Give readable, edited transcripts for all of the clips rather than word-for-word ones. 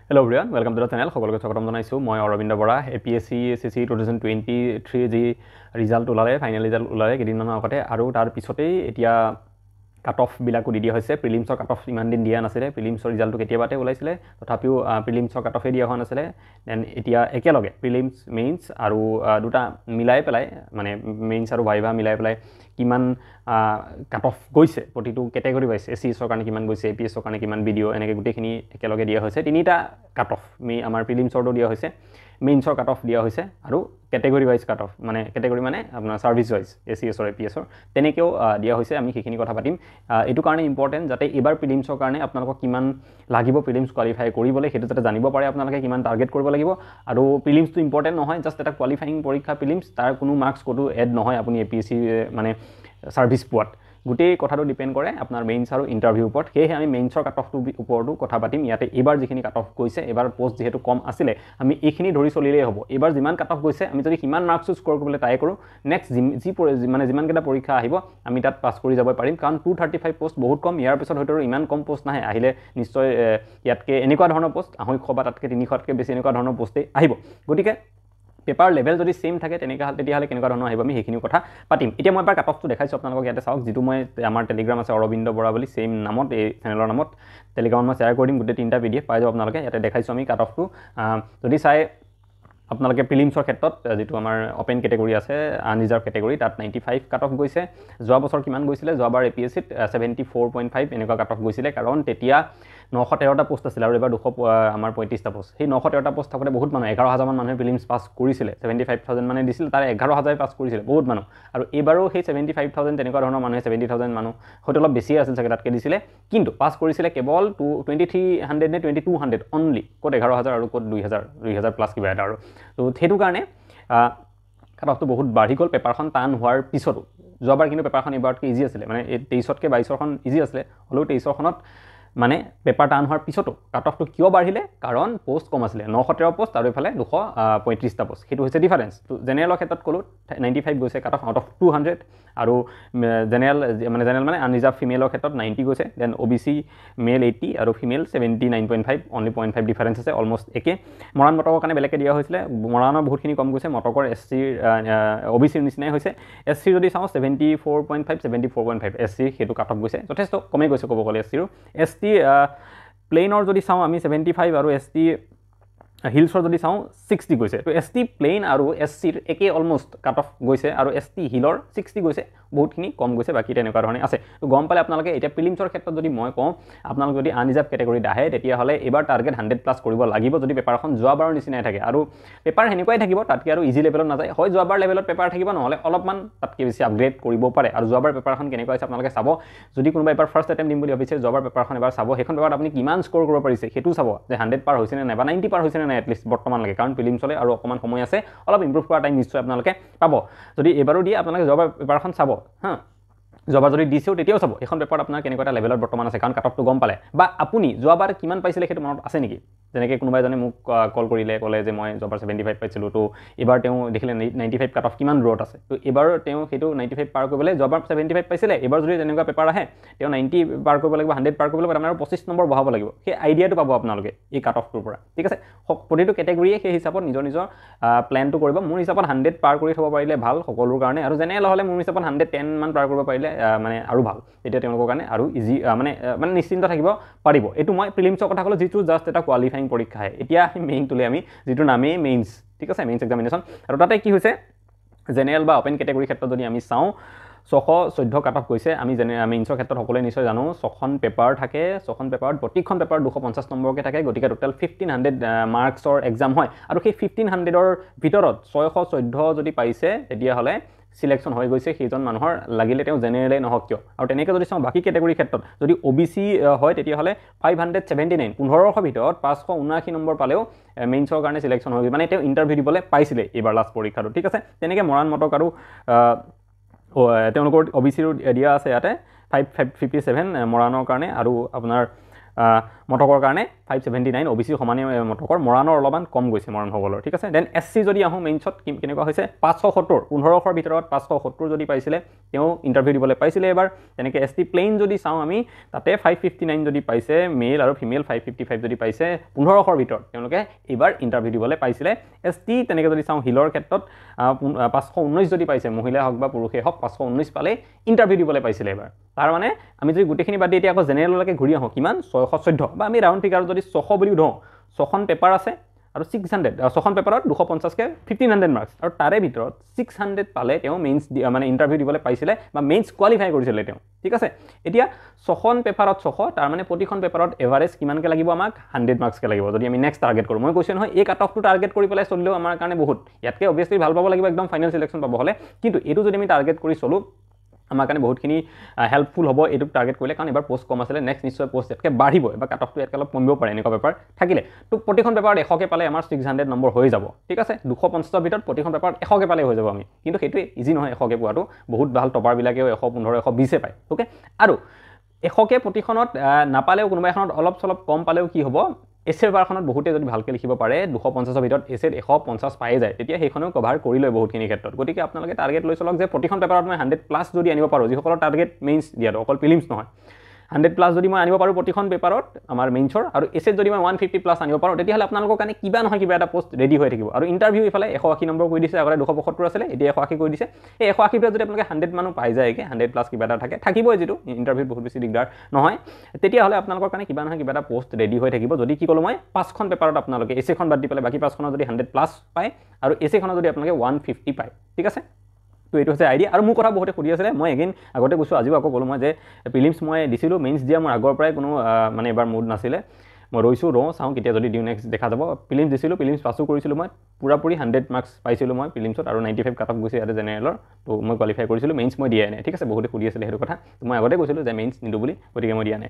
Hello everyone, welcome to the channel. সকলোকে স্বাগতম জনাইছো। মই অৰবিন্দ বৰা। APSC SSC 2023 যি ৰিজাল্ট ওলালে, ফাইনেল ৰিজাল্ট ওলালে কেইদিনমানৰ আগতে, আৰু তাৰ পিছতেই এতিয়া কাট অফ বিলাকো দি দিয়া হৈছে। প্ৰিলিমছৰ কাট অফ ইমান দিন দিয়া নাছিলে, প্ৰিলিমছৰ ৰিজাল্টটো কেতিয়াবাতে ওলাইছিলে, তথাপিও প্ৰিলিমছৰ কাট অফে দিয়া হোৱা নাছিলে। দেন এতিয়া একেলগে প্ৰিলিমছ মেইনছ আৰু দুটা মিলাই পেলাই, মানে মেইনছ আৰু ভাইভা মিলাই পেলাই কিমান কাট অফ গৈছে প্ৰতিটো কেটেগৰী ৱাইজ, SCSৰ কাৰণে কিমান গৈছে, APSৰ কাৰণে কিমান ভিডিঅ' এনেকৈ গোটেইখিনি একেলগে দিয়া হৈছে। তিনিটা কাট অফ আমাৰ প্ৰিলিমছৰটো দিয়া হৈছে, মেইনছৰ কাট অফ দিয়া হৈছে, আৰু কেটেগৰী ৱাইজ কাট অফ, মানে কেটেগৰী মানে আপোনাৰ ছাৰ্ভিচ ৱাইজ SCSৰ APSৰ তেনেকৈও দিয়া হৈছে। আমি সেইখিনি কথা পাতিম। এইটো কাৰণে ইম্পৰ্টেণ্ট যাতে এইবাৰ প্ৰিলিমছৰ কাৰণে আপোনালোকক কিমান লাগিব প্ৰিলিমছ কোৱালিফাই কৰিবলৈ, সেইটো যাতে জানিব পাৰে আপোনালোকে, কিমান টাৰ্গেট কৰিব লাগিব। আৰু প্ৰিলিমছটো ইম্পৰ্টেণ্ট নহয়, জাষ্ট এটা কোৱালিফাইং পৰীক্ষা প্ৰিলিমছ, তাৰ কোনো মাৰ্কছ ক'তো এড নহয় আপুনি APSC মানে ছাৰ্ভিচ পোৱাত। গোটেই কথাটো ডিপেণ্ড কৰে আপোনাৰ মেইনছ আৰু ইণ্টাৰভিউৰ ওপৰত। সেয়েহে আমি মেইনছৰ কাট অফটোৰ ওপৰতো কথা পাতিম ইয়াতে। এইবাৰ যিখিনি কাট অফ গৈছে, এইবাৰ পোষ্ট যিহেতু কম আছিলে, আমি এইখিনি ধৰি চলিলেই হ'ব। এইবাৰ যিমান কাট অফ গৈছে আমি যদি সিমান মাৰ্কছো স্ক'ৰ কৰিবলৈ ট্ৰাই কৰোঁ, নেক্সট মানে যিমানকেইটা পৰীক্ষা আহিব আমি তাত পাছ কৰি যাব পাৰিম। কাৰণ 235 পোষ্ট বহুত কম। ইয়াৰ পিছত হয়তো ইমান কম পোষ্ট নাহে, আহিলে নিশ্চয় ইয়াতকৈ এনেকুৱা ধৰণৰ পোষ্ট 250 বা তাতকৈ 300তকৈ বেছি এনেকুৱা ধৰণৰ পোষ্টেই আহিব। গতিকে পেপাৰ লেভেল যদি সেম থাকে তেতিয়াহ'লে কেনেকুৱা ধৰণৰ আহিব আমি সেইখিনি কথা পাতিম। এতিয়া মই এবাৰ কাট অফটো দেখাইছোঁ আপোনালোকক, ইয়াতে চাওক। যিটো মই আমাৰ টেলিগ্ৰাম আছে অৰবিন্দ বৰা বুলি, ছেইম নামত, এই চেনেলৰ নামত টেলিগ্ৰামত মই শ্বেয়াৰ কৰি দিম। গোটেই 3টা PDF পাই যাব আপোনালোকে। ইয়াতে দেখাইছোঁ আমি কাট অফটো। যদি চাই আপোনালোকে প্ৰিলিমছৰ ক্ষেত্ৰত যিটো আমাৰ অপেন কেটেগৰী আছে, আনৰিজাৰ্ভ কেটেগৰী, তাত 95 কাট অফ গৈছে। যোৱা বছৰ কিমান গৈছিলে? যোৱাবাৰ APSCত 74.5 এনেকুৱা কাট অফ গৈছিলে, কাৰণ তেতিয়া 913টা পোষ্ট আছিলে আৰু এবাৰ 235টা পোষ্ট। সেই 913টা পোষ্ট থাকোঁতে বহুত মানুহ, 11,000মান মানুহে প্ৰিলিমছ পাছ কৰিছিলে। 75,000 মানে দিছিলে, তাৰে 11,000 পাছ কৰিছিলে, বহুত মানুহ। আৰু এইবাৰো সেই 75,000 তেনেকুৱা ধৰণৰ মানুহে, 70,000 মানুহ হয়তো অলপ বেছিয়ে আছিল চাগে, তাতকৈ দিছিলে, কিন্তু পাছ কৰিছিলে কেৱল 2300 নে 2200 অনলি। ক'ত 11,000 আৰু ক'ত 2,000 প্লাছ কিবা এটা। আৰু তো সেইটো কাৰণে কাট অফটো বহুত বাঢ়ি গ'ল পেপাৰখন টান হোৱাৰ পিছতো। যোৱাবাৰ কিন্তু পেপাৰখন এইবাৰতকৈ ইজি আছিলে, মানে 23তকৈ 22ৰখন ইজি আছিলে, হ'লেও 23ৰখনত মানে পেপাৰ টান হোৱাৰ পিছতো কাট অফটো কিয় বাঢ়িলে? কাৰণ পোষ্ট কম আছিলে, 913 পোষ্ট আৰু এইফালে 235টা পোষ্ট। সেইটো হৈছে ডিফাৰেঞ্চ। তো জেনেৰেলৰ ক্ষেত্ৰত ক'লোঁ 95 গৈছে কাট অফ আউট অফ 200, আৰু জেনেৰেল মানে আনৰিজাৰ্ভ ফিমেলৰ ক্ষেত্ৰত 90 গৈছে। দেন OBC মেল 80 আৰু ফিমেল 79.5, অনলি 0.5 ডিফাৰেঞ্চ আছে, অলমষ্ট একে। মৰাণ মটকৰ কাৰণে বেলেগকৈ দিয়া হৈছিলে, মৰাণৰ বহুতখিনি কম গৈছে, মটকৰ OBCৰ নিচিনাই হৈছে। SC যদি চাওঁ 74.5, 74.5 SC সেইটো কাট অফ গৈছে, যথেষ্ট কমেই গৈছে ক'ব গ'লে। ST প্লেইনৰ যদি চাওঁ আমি 75, আৰু ST হিলছৰ যদি চাওঁ 60 গৈছে। তো ST প্লেইন আৰু SCৰ একেই অলমষ্ট কাট অফ গৈছে, আৰু ST হিলৰ 60 গৈছে, বহুতখিনি কম গৈছে, বাকী তেনেকুৱা ধৰণে আছে। তো গম পালে আপোনালোকে। এতিয়া প্ৰিলিমছৰ ক্ষেত্ৰত যদি মই কওঁ, আপোনালোক যদি আনৰিজাৰ্ভ কেটেগৰীত আহে, তেতিয়াহ'লে এইবাৰ টাৰ্গেট 100+ কৰিব লাগিব, যদি পেপাৰখন যোৱাবাৰৰ নিচিনাই থাকে। আৰু পেপাৰ সেনেকুৱাই থাকিব, তাতকৈ আৰু ইজি লেভেলত নাযায়। হয় যোৱাবাৰ লেভেলত পেপাৰ থাকিব, নহ'লে অলপমান তাতকৈ বেছি আপগ্ৰেড কৰিব পাৰে। আৰু যোৱাবাৰ পেপাৰখন কেনেকুৱা হৈছে আপোনালোকে চাব। যদি কোনোবা এবাৰ ফাৰ্ষ্ট এটেম্প দিম বুলি ভাবিছে, যোৱাবাৰ পেপাৰখন এবাৰ চাব। সেইখন পেপাৰত আপুনি কিমান স্ক'ৰ কৰিব পাৰিছে সেইটো চাব, যে 100 পাৰ হৈছে নে নাই, বা 90 পাৰ হৈছে নে নাই এটলিষ্ট বৰ্তমানলৈকে। কাৰণ প্ৰিলিমছলৈ আৰু অকণমান সময় আছে, অলপ ইম্প্ৰুভ কৰা টাইম নিশ্চয় আপোনালোকে পাব। যদি এইবাৰো দিয়ে, আপোনালোকে যোৱাবাৰ পেপাৰখন চাব, যোৱাবাৰ যদি দিছেও তেতিয়াও চাব এইখন পেপাৰত আপোনাৰ কেনেকুৱা এটা লেভেলত বৰ্তমান আছে, কাৰণ কাট অফটো গম পালে। বা আপুনি যোৱাবাৰ কিমান পাইছিলে সেইটো মনত আছে নেকি? যেনেকৈ কোনোবা এজনে মোক কল কৰিলে, ক'লে যে মই যোৱাবাৰ 75 পাইছিলোঁ, তো এইবাৰ তেওঁ দেখিলে 95 কাট অফ কিমান দূৰত আছে। তো এইবাৰ তেওঁ সেইটো 95 পাৰ কৰিবলৈ, যোৱাবাৰ 75 পাইছিলে, এইবাৰ যদি তেনেকুৱা পেপাৰ আহে, তেওঁ 90 পাৰ কৰিব লাগিব, 100 পাৰ কৰিব লাগিব, আপোনাৰ 25 নম্বৰ বঢ়াব লাগিব। সেই আইডিয়াটো পাব আপোনালোকে এই কাট অফটোৰ পৰা, ঠিক আছে। প্ৰতিটো কেটেগৰীয়ে সেই হিচাপত নিজৰ প্লেনটো কৰিব। মোৰ হিচাপত 100 পাৰ কৰি থ'ব পাৰিলে ভাল সকলোৰ কাৰণে, আৰু জেনেৰেল হ'লে মোৰ হিচাপত 110 মান পাৰ কৰিব পাৰিলে মানে আৰু ভাল, তেতিয়া তেওঁলোকৰ কাৰণে আৰু ইজি, মানে নিশ্চিন্ত থাকিব পাৰিব। এইটো মই প্ৰিলিমছৰ কথা ক'লোঁ, যিটো জাষ্ট এটা কোৱালিফাইং পৰীক্ষাহে। এতিয়া মেইনটোলৈ আমি, যিটো নামেই মেইনছ, ঠিক আছে, মেইনছ এক্সামিনেশ্যন। আৰু তাতে কি হৈছে, জেনেৰেল বা অপেন কেটেগৰীৰ ক্ষেত্ৰত যদি আমি চাওঁ, 614 কাট অফ গৈছে। আমি মেইনছৰ ক্ষেত্ৰত সকলোৱে নিশ্চয় জানো, 6খন পেপাৰ থাকে, 6খন পেপাৰত প্ৰতিখন পেপাৰ 250 নম্বৰকৈ থাকে। গতিকে টোটেল 1500 মাৰ্কছৰ এক্সাম হয়, আৰু সেই 1500ৰ ভিতৰত 614 যদি পাইছে, তেতিয়াহ'লে চিলেকশ্যন হৈ গৈছে সেইজন মানুহৰ, লাগিলে তেওঁ জেনেৰেলেই নহওক কিয়। আৰু তেনেকৈ যদি চাওঁ বাকী কেটেগৰীৰ ক্ষেত্ৰত, যদি OBC হয় তেতিয়াহ'লে 579, 1500 ভিতৰত 579 নম্বৰ পালেও মেইনছৰ কাৰণে চিলেকশ্যন হৈ গ'ল, মানে তেওঁ ইণ্টাৰভিউ দিবলৈ পাইছিলে এইবাৰ লাষ্ট পৰীক্ষাটো, ঠিক আছে। তেনেকৈ মৰাণ মটক আৰু তেওঁলোকৰ OBCৰো দিয়া আছে ইয়াতে 557 মৰাণৰ কাৰণে, আৰু আপোনাৰ মটকৰ কাৰণে 579 OBC সমানে মটকৰ মৰাণৰ অলপমান কম গৈছে মৰাণসকলৰ ঠিক আছে দেন SC যদি আহোঁ মেইনছত কেনেকুৱা হৈছে 570 1500 ভিতৰত 570 যদি পাইছিলে তেওঁ ইণ্টাৰভিউ দিবলৈ পাইছিলে এবাৰ তেনেকৈ ST প্লেইন যদি চাওঁ আমি তাতে 559 যদি পাইছে মেল আৰু ফিমেল 555 যদি পাইছে 1500 ভিতৰত তেওঁলোকে এইবাৰ ইণ্টাৰভিউ দিবলৈ পাইছিলে ST তেনেকৈ যদি চাওঁ হিলৰ ক্ষেত্ৰত 519 যদি পাইছে মহিলা হওক বা পুৰুষে হওক 519 পালে ইণ্টাৰভিউ দিবলৈ পাইছিলে এবাৰ তাৰ মানে আমি যদি গোটেইখিনি বাদ দি এতিয়া আকৌ জেনেৰেললৈকে ঘূৰি আহোঁ কিমান 614 বা আমি ৰাউণ্ড ফিগাৰত যদি 600 বুলি ধৰোঁ 6খন পেপাৰ আছে আৰু 600 6খন পেপাৰত 250কে 1500 মাৰ্কছ আৰু তাৰে ভিতৰত 600 পালে তেওঁ মেইনছ মানে ইণ্টাৰভিউ দিবলৈ পাইছিলে বা মেইনছ কোৱালিফাই কৰিছিলে তেওঁ ঠিক আছে এতিয়া 6খন পেপাৰত 600 তাৰ মানে প্ৰতিখন পেপাৰত এভাৰেজ কিমানকৈ লাগিব আমাক 100 মাৰ্কছকৈ লাগিব যদি আমি নেক্সট টাৰ্গেট কৰোঁ মই কৈছোঁ নহয় এই কাট অফটো টাৰ্গেট কৰি পেলাই চলিলেও আমাৰ কাৰণে বহুত ইয়াতকৈ অবভিয়াছলি ভাল পাব লাগিব একদম ফাইনেল চিলেকশ্যন পাব হ'লে কিন্তু এইটো যদি আমি টাৰ্গেট কৰি চলোঁ আমাৰ কাৰণে বহুতখিনি হেল্পফুল হ'ব এইটো টাৰ্গেট কৰিলে কাৰণ এবাৰ পোষ্ট কম আছিলে নেক্সট নিশ্চয় পোষ্ট ইয়াতকৈ বাঢ়িব বা কাট অফটো ইয়াতকৈ অলপ কমিব পাৰে এনেকুৱা পেপাৰ থাকিলে তো প্ৰতিখন পেপাৰত 100কৈ পালে আমাৰ 600 নম্বৰ হৈ যাব ঠিক আছে 250ৰ ভিতৰত প্ৰতিখন পেপাৰত 100কৈ পালে হৈ যাব আমি কিন্তু সেইটোৱে ইজি নহয় 100কৈ পোৱাটো বহুত ভাল টপাৰবিলাকেও 115 120 পায় অ'কে আৰু 100কৈ প্ৰতিখনত নাপালেও কোনোবা এখনত অলপ চলপ কম পালেও কি হ'ব এছে পেপাৰখনত বহুতে যদি ভালকৈ লিখিব পাৰে 250ৰ ভিতৰত এছেত 150 পাই যায় তেতিয়া সেইখনেও কভাৰ কৰি লয় বহুতখিনি ক্ষেত্ৰত গতিকে আপোনালোকে টাৰ্গেট লৈ চলক যে প্ৰতিখন পেপাৰত মই 100+ যদি আনিব পাৰোঁ যিসকলৰ টাৰ্গেট মেইনছ দিয়াটো অকল প্ৰিলিমছ নহয় 100+ যদি মই আনিব পাৰোঁ প্ৰতিখন পেপাৰত আমাৰ মেইনছৰ আৰু এছেত যদি মই 150+ আনিব পাৰোঁ তেতিয়াহ'লে আপোনালোকৰ কাৰণে কিবা নহয় কিবা এটা পোষ্ট ৰেডি হৈ থাকিব আৰু ইণ্টাৰভিউ ইফালে 180 নম্বৰ কৰি দিছে আগতে 275 আছিলে এতিয়া 180 কৰি দিছে এই 180 ভিতৰত যদি আপোনালোকে 100 মানুহ পাই যায়গৈ 100+ কিবা এটা থাকে থাকিবই যিটো ইণ্টাৰভিউত বহুত বেছি দিগদাৰ নহয় তেতিয়াহ'লে আপোনালোকৰ কাৰণে কিবা নহয় কিবা এটা পোষ্ট ৰেডি হৈ থাকিব যদি কি ক'লোঁ মই 5খন পেপাৰত আপোনালোকে এছেখন বাদ দি পেলাই বাকী 5খনত যদি 100+ পায় আৰু এছেখনত যদি আপোনালোকে 150 পায় ঠিক আছে তো এইটো হৈছে আইডিয়া আৰু মোৰ কথা বহুতে সুধি আছিলে মই এগেইন আগতে কৈছোঁ আজিও আকৌ ক'লোঁ মই যে প্ৰিলিমছ মই দিছিলোঁ মেইনছ দিয়া মোৰ আগৰ পৰাই কোনো মানে এবাৰ মুড নাছিলে মই ৰৈছোঁ চাওঁ কেতিয়া যদি দিওঁ নেক্সট দেখা যাব প্ৰিলিমছ দিছিলোঁ প্ৰিলিমছ পাছো কৰিছিলোঁ মই পুৰাপুৰি 100 মাৰ্কছ পাইছিলোঁ মই প্ৰিলিমছত আৰু 95 কাট অফ গৈছে ইয়াতে জেনেৰেলৰ তো মই কোৱালিফাই কৰিছিলোঁ মেইনছ মই দিয়া নাই ঠিক আছে বহুতে সুধি আছিলে সেইটো কথা তো মই আগতে কৈছিলোঁ যে মেইনছ নিদিওঁ বুলি গতিকে মই দিয়া নাই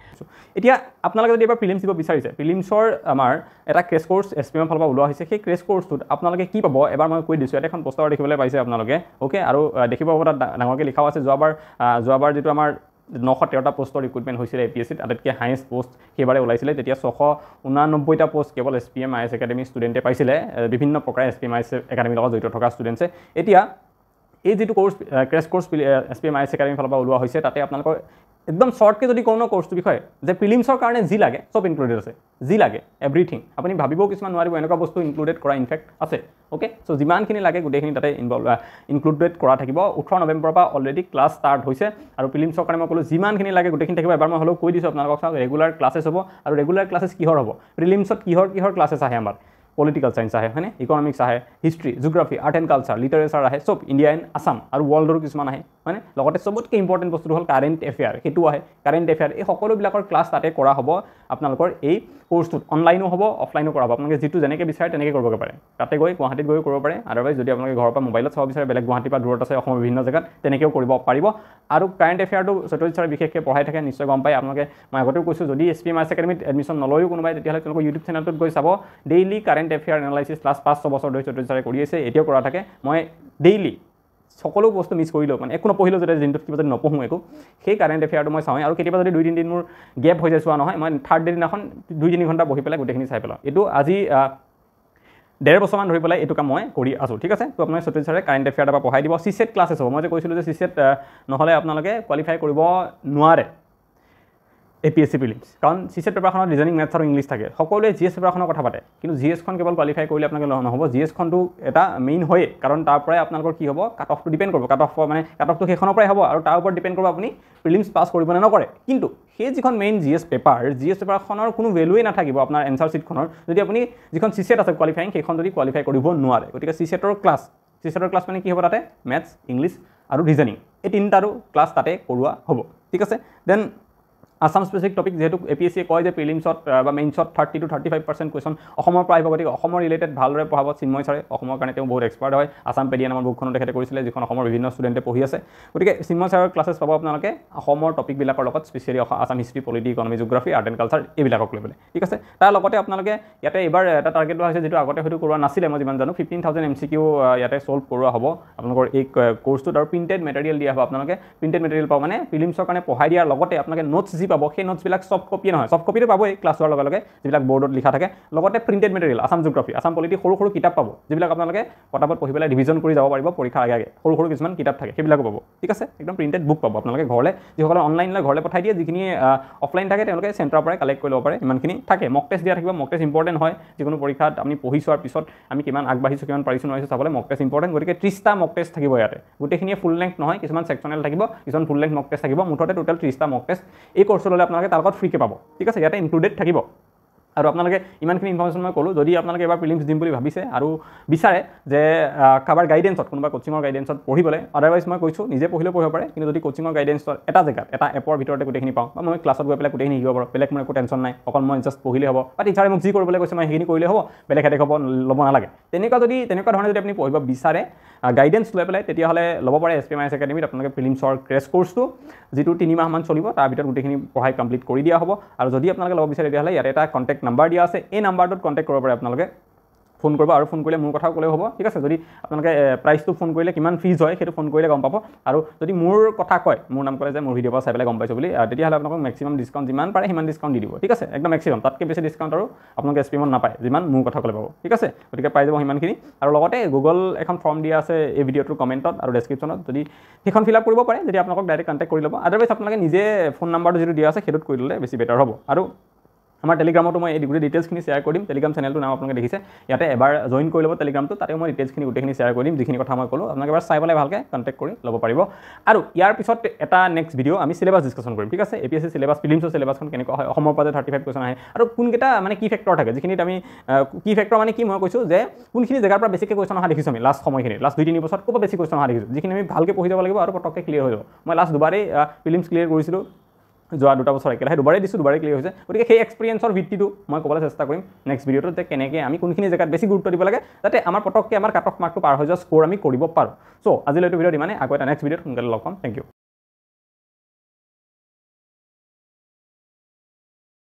এতিয়া আপোনালোকে যদি এবাৰ প্ৰিলিমছ দিব বিচাৰিছে প্ৰিলিমছৰ আমাৰ এটা ক্ৰেছ কৰ্চ SPM ফালৰ পৰা ওলোৱা হৈছে সেই ক্ৰেছ কৰ্চটোত আপোনালোকে কি পাব এবাৰ মই কৈ দিছোঁ ইয়াতে এখন পোষ্টাৰ দেখিবলৈ পাইছে আপোনালোকে অ'কে আৰু দেখিব পাব তাত ডাঙৰকৈ লিখাও আছে যোৱাবাৰ যিটো আমাৰ 913টা পোষ্টৰ ৰিক্ৰুটমেণ্ট হৈছিলে APSCত আটাইতকৈ হায়েষ্ট পোষ্ট সেইবাৰে ওলাইছিলে তেতিয়া 689টা পোষ্ট কেৱল SPM IS একাডেমি ষ্টুডেণ্টে পাইছিলে বিভিন্ন প্ৰকাৰে SPM IS একাডেমিৰ লগত জড়িত থকা ষ্টুডেণ্টছে এতিয়া এই যিটো course crash course SPM IS একাডেমিৰ ফালৰ পৰা ওলোৱা হৈছে তাতে আপোনালোকৰ একদম শ্বৰ্টকৈ যদি কওঁ ন কোৰ্চটোৰ বিষয়ে যে প্ৰিলিমছৰ কাৰণে যি লাগে চব ইনক্লুডেড আছে যি লাগে এভৰিথিং আপুনি ভাবিবও কিছুমান নোৱাৰিব এনেকুৱা বস্তু ইনক্লুডেড কৰা ইনফেক্ট আছে অ'কে চ' যিমানখিনি লাগে গোটেইখিনি তাতে ইনক্লুডেড কৰা থাকিব 18 নৱেম্বৰৰ পৰা অলৰেডি ক্লাছ ষ্টাৰ্ট হৈছে আৰু প্ৰিলিমছৰ কাৰণে মই ক'লোঁ যিমানখিনি লাগে গোটেইখিনি থাকিব এবাৰ মই হ'লেও কৈ দিছোঁ আপোনালোকক চাওক ৰেগুলাৰ ক্লাছেছ হ'ব আৰু ৰেগুলাৰ ক্লাছেছ কিহৰ হ'ব প্ৰিলিমছত কিহৰ ক্লাছেছ আহে আমাৰ পলিটিকেল সায়েন্স আহে হয়নে ইকনমিক্স আহে history geography art and culture literature আহে চব ইণ্ডিয়া এণ্ড আছাম আৰু ৱৰ্ল্ডৰো কিছুমান আহে হয়নে লগতে চবতকৈ ইম্পৰ্টেণ্ট বস্তুটো হ'ল কাৰেণ্ট এফেয়াৰ সেইটো আহে কাৰেণ্ট এফেয়াৰ এই সকলোবিলাকৰ ক্লাছ তাতে কৰা হ'ব আপোনালোকৰ এই কোৰ্চটোত অনলাইনো হ'ব অফলাইনো কৰা হ'ব আপোনালোকে যিটো যেনেকৈ বিচাৰে তেনেকৈ কৰিবগৈ পাৰে তাতে গৈ গুৱাহাটীত গৈ কৰিব পাৰে আদাৰৱাইজ যদি আপোনালোকে ঘৰৰ পৰা মোবাইলত চাব বিচাৰে বেলেগ গুৱাহাটীৰ পৰা দূৰত আছে অসমৰ বিভিন্ন জেগাত তেনেকৈও কৰিব পাৰিব আৰু কাৰেণ্ট এফেয়াৰটো সত্যজিৎ ছাৰে বিশেষকৈ পঢ়াই থাকে নিশ্চয় গম পায় আপোনালোকে মই আগতেও কৈছোঁ যদি SPM IS একাডেমিত এডমিশ্যন নলয়ও কোনোবাই তেতিয়াহ'লে তেওঁলোকৰ ইউটিউব চেনেলটোত গৈ চাব daily current affair analysis class 5-6 বছৰ ধৰি সত্যজিৎ ছাৰে কৰি আছে এতিয়াও কৰা থাকে মই ডেইলি সকলো বস্তু মিছ কৰিলেও মানে একো নপঢ়িলেও যদি দিনটোত কিবা যদি নপঢ়োঁ একো সেই কাৰেণ্ট এফেয়াৰটো মই চাওঁ আৰু কেতিয়াবা যদি 2-3 দিন মোৰ গেপ হৈ যায় চোৱা নহয় মই থাৰ্ড ডে দিনাখন 2-3 ঘণ্টা বহি পেলাই গোটেইখিনি চাই পেলাওঁ এইটো আজি 1.5 বছৰমান ধৰি পেলাই এইটো কাম মই কৰি আছোঁ ঠিক আছে তো আপোনালোকে সত্যজিৎ ছাৰে কাৰেণ্ট এফেয়াৰ এটা পঢ়াই দিব CSET ক্লাছেছ হ'ব মই যে কৈছিলোঁ যে CSET নহ'লে আপোনালোকে কোৱালিফাই কৰিব নোৱাৰে APSC প্ৰিলিমছ কাৰণ CSET পেপাৰখনত ৰিজনিং মেথছ আৰু ইংলিছ থাকে সকলোৱে GS পেপাৰখনৰ কথা পাতে কিন্তু GSখন কেৱল কোৱালিফাই কৰিলে আপোনালোকে নহ'ব GSখনটো এটা মেইন হয়ে কাৰণ তাৰ পৰাই আপোনালোকৰ কি হ'ব কাট অফটো ডিপেণ্ড কৰিব কাট অফটো সেইখনৰ পৰাই হ'ব আৰু তাৰ ওপৰত ডিপেণ্ড কৰিব আপুনি প্ৰিলিমছ পাছ কৰিব নে নকৰে কিন্তু সেই যিখন মেইন GS পেপাৰখনৰ কোনো ভেলুৱেই নাথাকিব আপোনাৰ এনচাৰ ছিটখনৰ যদি আপুনি যিখন CSET আছে কোৱালিফাইং সেইখন যদি কোৱালিফাই কৰিব নোৱাৰে গতিকে CSETৰ ক্লাছ মানে কি হ'ব তাতে মেথছ ইংলিছ আৰু ৰিজনিং এই তিনিটাৰো ক্লাছ তাতে কৰোৱা হ'ব ঠিক আছে দেন আসাম স্পেচিফিক টপিক যেহেতু APSCয়ে কয় যে প্ৰিলিমছত বা মেইনছত 30 to 35% কুৱেশ্যন অসমৰ পৰা আহিব গতিকে অসমৰ ৰিলেটেড ভালদৰে পঢ়াব চিন্ময় ছাৰে অসমৰ কাৰণে তেওঁ বহুত এক্সপাৰ্ট হয় আসাম পেডিয়া নামৰ বুকখনত তেখেতে কৰিছিলে যিখন অসমৰ বিভিন্ন ষ্টুডেণ্টে পঢ়ি আছে গতিকে চিন্ময় ছাৰৰ ক্লাছেছ পাব আপোনালোকে অসমৰ টপিকবিলাকৰ লগত specially Assam history polity economy geography art and culture এইবিলাকক লৈ পেলাই ঠিক আছে তাৰ লগতে আপোনালোকে ইয়াতে এইবাৰ এটা টাৰ্গেট লোৱা হৈছে যিটো আগতে হয়তো কৰোৱা নাছিলে মই যিমান জানো 15,000 MCQ ইয়াতে ছল্ভ কৰোৱা হ'ব আপোনালোকৰ এই কোৰ্চটোত আৰু প্ৰিণ্টেড মেটেৰিয়েল দিয়া হ'ব আপোনালোকে প্ৰিণ্টেড মেটেৰিয়েল পাব মানে প্ৰিলিমছৰ কাৰণে পঢ়াই দিয়াৰ লগতে আপোনালোকে নোটছ যি পাব সেই নোটছবিলাক সফ্ট কপি নহয় সফ্ট কপিটো পাবই ক্লাছ হোৱাৰ লগে লগে যিবিলাক বৰ্ডত লিখা থাকে লগতে printed material Assam geography Assam polity সৰু সৰু কিতাপ পাব যিবিলাক আপোনালোকে পটাপট পঢ়ি পেলাই ৰিভিজন কৰি যাব পাৰিব পৰীক্ষাৰ আগে আগে সৰু সৰু কিছুমান কিতাপ থাকে সেইবিলাকো পাব ঠিক আছে একদম প্ৰিণ্টেড বুক পাব আপোনালোকে ঘৰলৈ যিসকলে অনলাইনলৈ ঘৰলৈ পঠাই দিয়ে যিখিনি অফলাইন থাকে তেওঁলোকে চেণ্টাৰৰ পৰাই কালেক্ট কৰি ল'ব পাৰে ইমানখিনি থাকে মক টেষ্ট দিয়া থাকিব মক টেষ্ট ইম্পৰ্টেণ্ট হয় যিকোনো পৰীক্ষাত আপুনি পঢ়ি চোৱাৰ পিছত আমি কিমান আগবাঢ়িছোঁ কিমান পাৰিছোঁ নোৱাৰিছোঁ চাবলৈ মক টেষ্ট ইম্পৰ্টেণ্ট গতিকে 30টা মক টেষ্ট থাকিব ইয়াতে গোটেইখিনিয়ে ফুল লেংথ নহয় কিছুমান ছেকশ্যনেল থাকিব কিছুমান ফুল লেংথ মক টেষ্ট থাকিব মুঠতে টোটেল 30টা মক টেষ্ট এই কোৰ্চটো ল'লে আপোনালোকে তাৰ লগত ফ্ৰীকৈ পাব ঠিক আছে ইয়াতে ইনক্লুডেড থাকিব আৰু আপোনালোকে ইমানখিনি ইনফৰমেশ্যন মই ক'লোঁ যদি আপোনালোকে এবাৰ প্ৰিলিমছ দিম বুলি ভাবিছে আৰু বিচাৰে যে কাৰোবাৰ গাইডেঞ্চত কোনোবা কোচিঙৰ গাইডেঞ্চত পঢ়িবলৈ আদাৰৱাইজ মই কৈছোঁ নিজে পঢ়িলেও পঢ়িব পাৰে কিন্তু যদি কোচিঙৰ গাইডেঞ্চৰ এটা জেগাত এটা এপৰ ভিতৰতে গোটেইখিনি পাওঁ বা মই ক্লাছত গৈ পেলাই গোটেইখিনি শিকিব পাৰোঁ বেলেগ মোৰ একো টেনশ্যন নাই অকল মই জাষ্ট পঢ়িলেই হ'ব বা টিচাৰে মোক যি কৰিবলৈ কৈছে মই সেইখিনি কৰিলেই হ'ব বেলেগ হেডেক হ'ব ল'ব নালাগে তেনেকুৱা ধৰণে যদি আপুনি পঢ়িব বিচাৰে গাইডেঞ্চ লৈ পেলাই তেতিয়াহ'লে ল'ব পাৰে SPMIS একাডেমীত আপোনালোকে প্ৰিলিমছৰ ক্ৰেছ কোৰ্চটো যিটো 3 মাহমান চলিব তাৰ ভিতৰত গোটেইখিনি পঢ়াই কমপ্লিট কৰি দিয়া হ'ব আৰু যদি আপোনালোকে ল'ব বিচাৰে তেতিয়াহ'লে ইয়াতে এটা কণ্টেক্ট নাম্বাৰ দিয়া আছে এই নাম্বাৰটোত কণ্টেক্ট কৰিব পাৰে আপোনালোকে ফোন কৰিব আৰু ফোন কৰিলে মোৰ কথাও ক'লেও হ'ব ঠিক আছে যদি আপোনালোকে প্ৰাইচটো ফোন কৰিলে কিমান ফিজ হয় সেইটো ফোন কৰিলে গম পাব আৰু যদি মোৰ কথা কয় মোৰ নাম ক'লে যে মোৰ ভিডিঅ' পৰা চাই পেলাই গম পাইছোঁ বুলি তেতিয়াহ'লে আপোনালোকক মেক্সিমাম ডিছকাউণ্ট যিমান পাৰে সিমান ডিছকাউণ্ট দি দিব ঠিক আছে একদম মেক্সিমাম তাতকৈ বেছি ডিছকাউণ্ট আৰু আপোনালোকে SPMত নাপায় যিমান মোৰ কথা ক'লে পাব ঠিক আছে গতিকে পাই যাব সিমানখিনি আৰু লগতে গুগল এখন ফৰ্ম দিয়া আছে এই ভিডিঅ'টোৰ কমেণ্টত আৰু ডেছক্ৰিপশ্যনত যদি সেইখন ফিল আপ কৰিব পাৰে যদি আপোনালোকক ডাইৰেক্ট কণ্টেক্ট কৰি ল'ব আদাৰৱাইজ আপোনালোকে নিজে ফোন নাম্বাৰটো যিটো দিয়া আছে সেইটোত কৰি ল'লে বেছি বেটাৰ হ'ব আৰু আমাৰ টেলিগ্ৰামতো মই এই গোটেই ডিটেইলছখিনি শ্বেয়াৰ কৰিম টেলিগ্ৰাম চেনেলটোৰ নাম আপোনালোকে দেখিছে ইয়াতে এবাৰ জইন কৰি ল'ব টেলিগ্ৰামটো তাতে মই ডিটেইলছখিনি গোটেইখিনি শ্বেয়াৰ কৰি দিম যিখিনি কথা মই ক'লোঁ আপোনালোকে এবাৰ চাই পেলাই ভালকৈ কণ্টেক্ট কৰি ল'ব পাৰিব আৰু ইয়াৰ পিছত এটা নেক্সট ভিডিঅ' আমি চিলেবাছ ডিছকাশ্যন কৰিম ঠিক আছে APSC চিলেবাছ প্ৰিলিমছৰ চিলেবাছখন কেনেকুৱা হয় অসমৰ পৰা যে 35 কুৱেশ্যন আহে আৰু কোনকেইটা মানে কি ফেক্টৰ থাকে যিখিনিত আমি কি ফেক্টৰ মানে কি মই কৈছোঁ যে কোনখিনি জেগাৰ পৰা বেছিকৈ কুৱেশ্যন অহা দেখিছোঁ আমি লাষ্ট সময়খিনি লাষ্ট 2-3 বছৰত ক'ৰ পৰা বেছি কুৱেশ্যন অহা দেখিছোঁ যিখিনি আমি ভালকৈ পঢ়ি যাব লাগিব আৰু পটককৈ ক্লিয়াৰ হৈ যাব মই লাষ্ট দুবাৰেই প্ৰিলিমছ ক্লিয়াৰ কৰিছিলোঁ যোৱা 2 বছৰ একেলগে দুবাৰেই দিছোঁ দুবাৰেই ক্লিয়াৰ হৈছে গতিকে সেই এক্সপিৰিয়েঞ্চৰ ভিত্তিটো মই ক'বলৈ চেষ্টা কৰিম নেক্সট ভিডিঅ'টোত যে কেনেকৈ আমি কোনখিনি জেগাত বেছি গুৰুত্ব দিব লাগে যাতে আমাৰ পটককৈ আমাৰ কাট অফ মাৰ্কটো পাৰ হৈ যোৱা স্ক'ৰ আমি কৰিব পাৰোঁ চ' আজিলৈ এইটো ভিডিঅ'ত ইমানে আকৌ এটা নেক্সট ভিডিঅ'ত সোনকালে লগ পাম থেংক ইউ